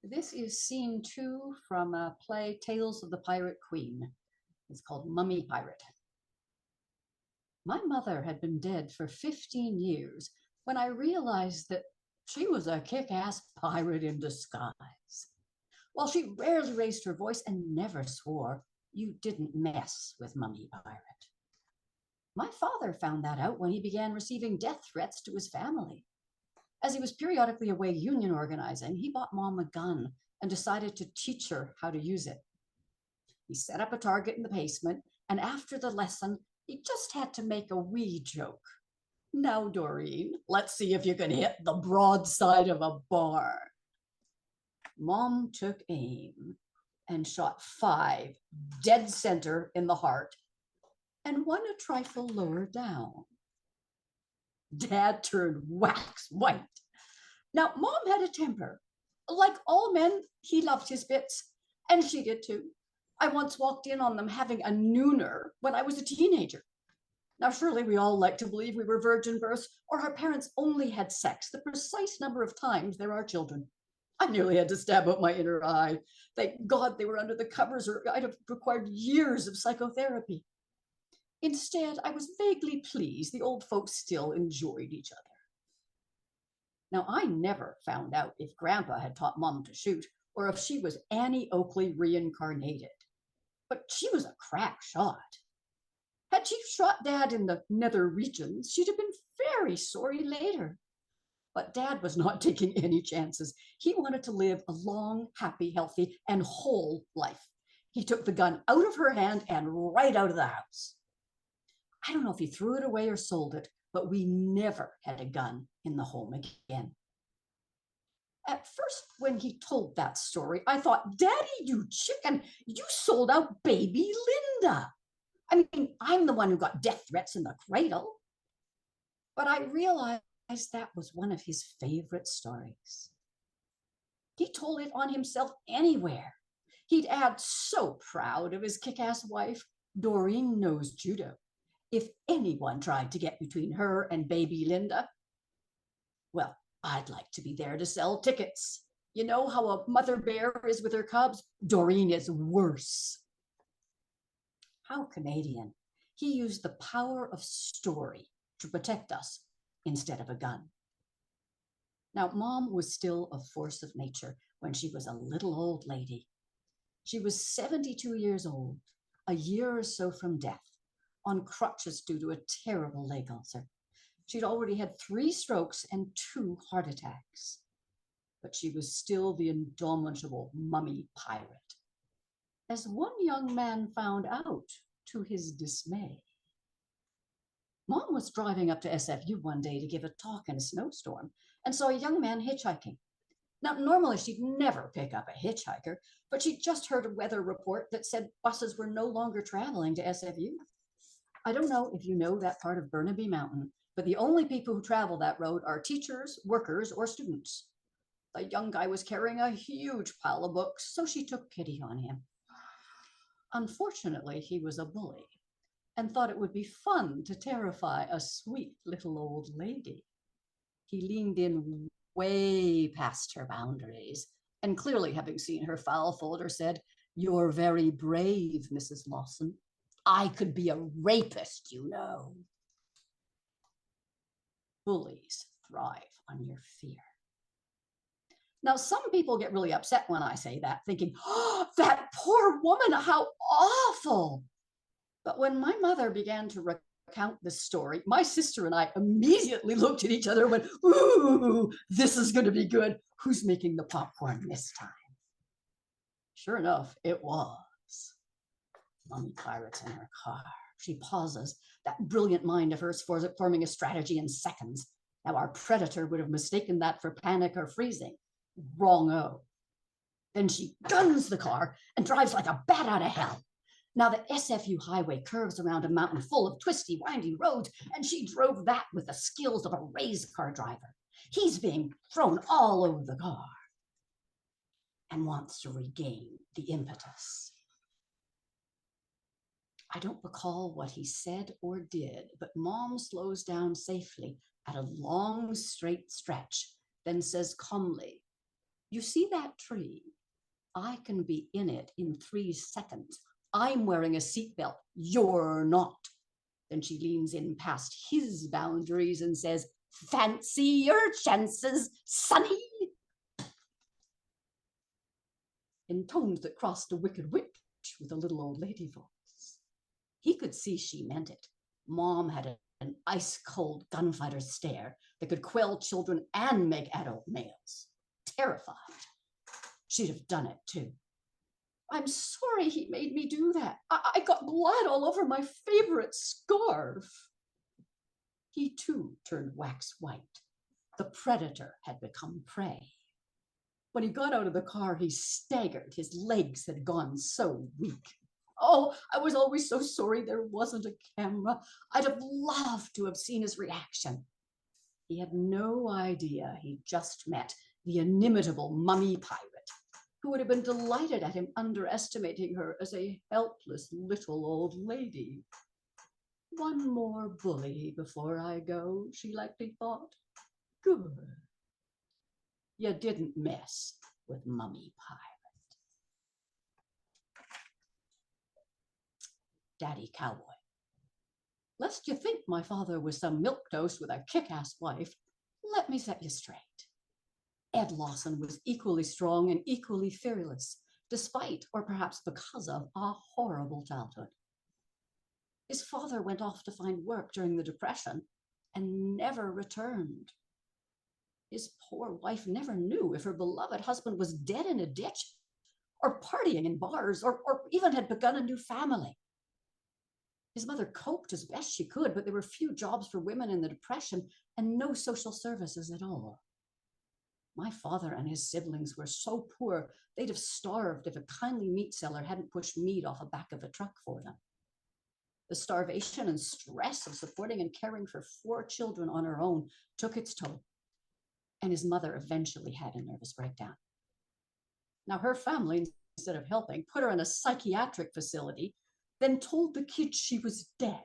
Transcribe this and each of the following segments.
This is scene two from a play, Tales of the Pirate Queen. It's called Mummy Pirate. My mother had been dead for 15 years when I realized that she was a kick-ass pirate in disguise. While she rarely raised her voice and never swore, you didn't mess with Mummy Pirate. My father found that out when he began receiving death threats to his family. As he was periodically away union organizing, he bought Mom a gun and decided to teach her how to use it. He set up a target in the basement, and after the lesson, he just had to make a wee joke. Now, Doreen, let's see if you can hit the broadside of a bar. Mom took aim and shot 5 dead center in the heart and one a trifle lower down. Dad turned wax white. Now, Mom had a temper. Like all men, he loved his bits, and she did too. I once walked in on them having a nooner when I was a teenager. Now, surely we all like to believe we were virgin births, or our parents only had sex the precise number of times there are children. I nearly had to stab out my inner eye. Thank God they were under the covers, or I'd have required years of psychotherapy. Instead, I was vaguely pleased the old folks still enjoyed each other. Now, I never found out if Grandpa had taught Mom to shoot or if she was Annie Oakley reincarnated. But she was a crack shot. Had she shot Dad in the nether regions, she'd have been very sorry later. But Dad was not taking any chances. He wanted to live a long, happy, healthy, and whole life. He took the gun out of her hand and right out of the house. I don't know if he threw it away or sold it, but we never had a gun in the home again. At first, when he told that story, I thought, Daddy, you chicken, you sold out baby Linda. I mean, I'm the one who got death threats in the cradle. But I realized that was one of his favorite stories. He told it on himself anywhere. He'd add, so proud of his kick-ass wife, Doreen knows judo. If anyone tried to get between her and baby Linda, well, I'd like to be there to sell tickets. You know how a mother bear is with her cubs? Doreen is worse. How Canadian. He used the power of story to protect us instead of a gun. Now, Mom was still a force of nature when she was a little old lady. She was 72 years old, a year or so from death, on crutches due to a terrible leg ulcer. She'd already had 3 strokes and 2 heart attacks. But she was still the indomitable Mummy Pirate. As one young man found out, to his dismay. Mom was driving up to SFU one day to give a talk in a snowstorm and saw a young man hitchhiking. Now, normally she'd never pick up a hitchhiker, but she'd just heard a weather report that said buses were no longer traveling to SFU. I don't know if you know that part of Burnaby Mountain, but the only people who travel that road are teachers, workers, or students. The young guy was carrying a huge pile of books, so she took pity on him. Unfortunately, he was a bully and thought it would be fun to terrify a sweet little old lady. He leaned in way past her boundaries and, clearly having seen her foul folder, said, "You're very brave, Mrs. Lawson. I could be a rapist, you know." Bullies thrive on your fear. Now, some people get really upset when I say that, thinking, oh, that poor woman, how awful. But when my mother began to recount this story, my sister and I immediately looked at each other and went, ooh, this is going to be good. Who's making the popcorn this time? Sure enough, it was. Mummy Pirate's in her car. She pauses, that brilliant mind of hers forming a strategy in seconds. Now, our predator would have mistaken that for panic or freezing. Wrong-o. Then she guns the car and drives like a bat out of hell. Now the SFU highway curves around a mountain full of twisty, windy roads, and she drove that with the skills of a race car driver. He's being thrown all over the car and wants to regain the impetus. I don't recall what he said or did, but Mom slows down safely at a long, straight stretch, then says calmly, You see that tree? I can be in it in 3 seconds. I'm wearing a seatbelt. You're not. Then she leans in past his boundaries and says, fancy your chances, sonny. In tones that crossed a wicked witch with a little old lady voice. He could see she meant it. Mom had an ice-cold gunfighter stare that could quell children and make adult males terrified. She'd have done it too. I'm sorry he made me do that. I got blood all over my favorite scarf. He too turned wax white. The predator had become prey. When he got out of the car, he staggered. His legs had gone so weak. Oh, I was always so sorry there wasn't a camera. I'd have loved to have seen his reaction. He had no idea he'd just met the inimitable mummy pirate, who would have been delighted at him underestimating her as a helpless little old lady. One more bully before I go, she likely thought. Good. You didn't mess with Mummy Pirate. Daddy Cowboy. Lest you think my father was some milquetoast with a kick-ass wife, let me set you straight. Ed Lawson was equally strong and equally fearless, despite, or perhaps because of, a horrible childhood. His father went off to find work during the Depression and never returned. His poor wife never knew if her beloved husband was dead in a ditch, or partying in bars, or even had begun a new family. His mother coped as best she could, but there were few jobs for women in the Depression and no social services at all. My father and his siblings were so poor, they'd have starved if a kindly meat seller hadn't pushed meat off the back of a truck for them. The starvation and stress of supporting and caring for 4 children on her own took its toll, and his mother eventually had a nervous breakdown. Now, her family, instead of helping, put her in a psychiatric facility, then told the kids she was dead.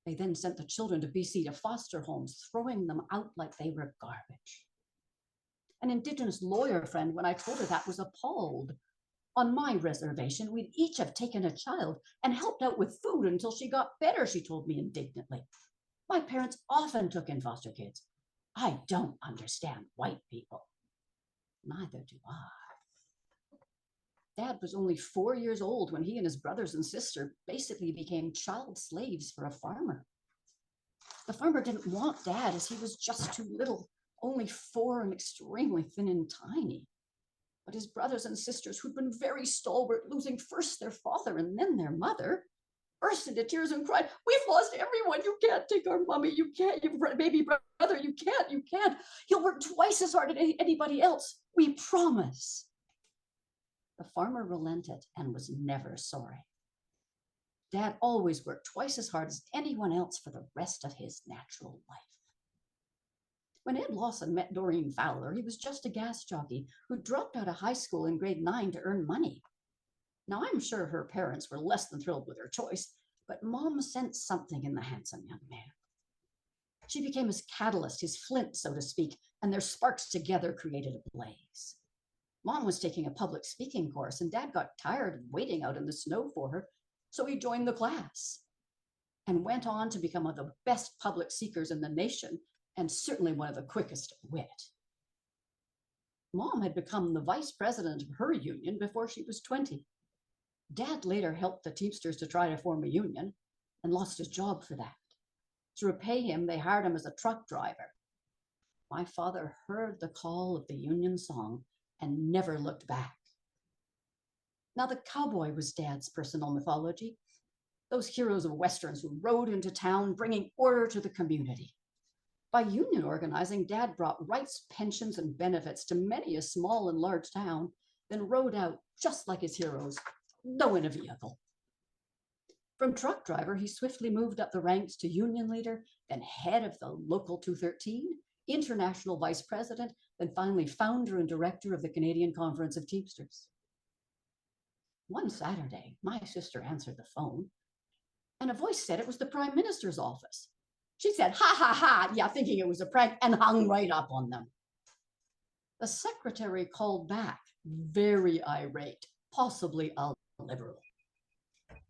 They then sent the children to BC to foster homes, throwing them out like they were garbage. An Indigenous lawyer friend, when I told her that, was appalled. On my reservation, we'd each have taken a child and helped out with food until she got better, she told me indignantly. My parents often took in foster kids. I don't understand white people. Neither do I. Dad was only 4 years old when he and his brothers and sister basically became child slaves for a farmer. The farmer didn't want Dad as he was just too little, only 4 and extremely thin and tiny. But his brothers and sisters, who'd been very stalwart, losing first their father and then their mother, burst into tears and cried, "We've lost everyone. You can't take our mummy. You can't, your baby brother. You can't. He'll work twice as hard as anybody else. We promise." The farmer relented and was never sorry. Dad always worked twice as hard as anyone else for the rest of his natural life. When Ed Lawson met Doreen Fowler, he was just a gas jockey who dropped out of high school in grade 9 to earn money. Now, I'm sure her parents were less than thrilled with her choice, but Mom sensed something in the handsome young man. She became his catalyst, his flint, so to speak, and their sparks together created a blaze. Mom was taking a public speaking course, and Dad got tired of waiting out in the snow for her, so he joined the class and went on to become one of the best public speakers in the nation, and certainly one of the quickest of wit. Mom had become the vice president of her union before she was 20. Dad later helped the Teamsters to try to form a union and lost his job for that. To repay him, they hired him as a truck driver. My father heard the call of the union song and never looked back. Now, the cowboy was Dad's personal mythology, those heroes of westerns who rode into town bringing order to the community. By union organizing, Dad brought rights, pensions, and benefits to many a small and large town, then rode out just like his heroes, though in a vehicle. From truck driver, he swiftly moved up the ranks to union leader, then head of the local 213, international vice president, then finally founder and director of the Canadian Conference of Teamsters. One Saturday, my sister answered the phone, and a voice said it was the Prime Minister's office. She said, "Ha, ha, ha," yeah, thinking it was a prank, and hung right up on them. The secretary called back, very irate, possibly a liberal,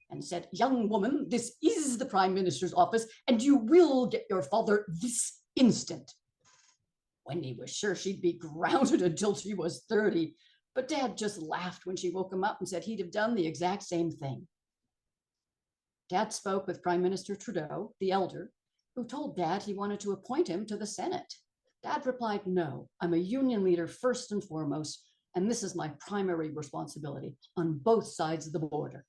and said, "Young woman, this is the Prime Minister's office, and you will get your father this instant." Wendy was sure she'd be grounded until she was 30, but Dad just laughed when she woke him up and said he'd have done the exact same thing. Dad spoke with Prime Minister Trudeau, the elder, who told Dad he wanted to appoint him to the Senate. Dad replied, "No, I'm a union leader first and foremost, and this is my primary responsibility on both sides of the border."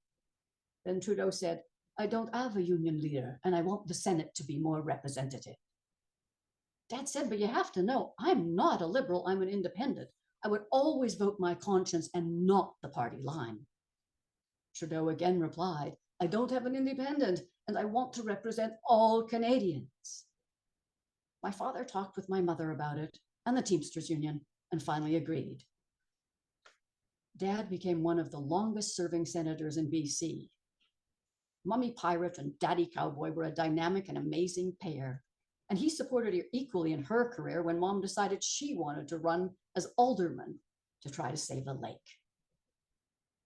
Then Trudeau said, "I don't have a union leader, and I want the Senate to be more representative." Dad said, "But you have to know, I'm not a liberal, I'm an independent. I would always vote my conscience and not the party line." Trudeau again replied, "I don't have an independent, and I want to represent all Canadians." My father talked with my mother about it and the Teamsters Union and finally agreed. Dad became one of the longest serving senators in BC. Mummy Pirate and Daddy Cowboy were a dynamic and amazing pair, and he supported her equally in her career when Mom decided she wanted to run as alderman to try to save a lake.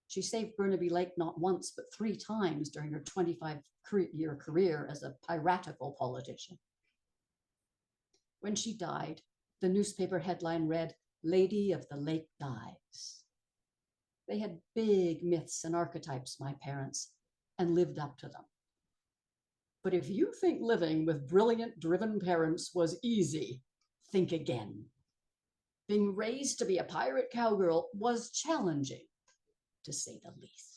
She saved Burnaby Lake not once, but 3 times during her 25-year career as a piratical politician. When she died, the newspaper headline read, "Lady of the Lake Dies." They had big myths and archetypes, my parents, and lived up to them. But if you think living with brilliant, driven parents was easy, think again. Being raised to be a pirate cowgirl was challenging, to say the least.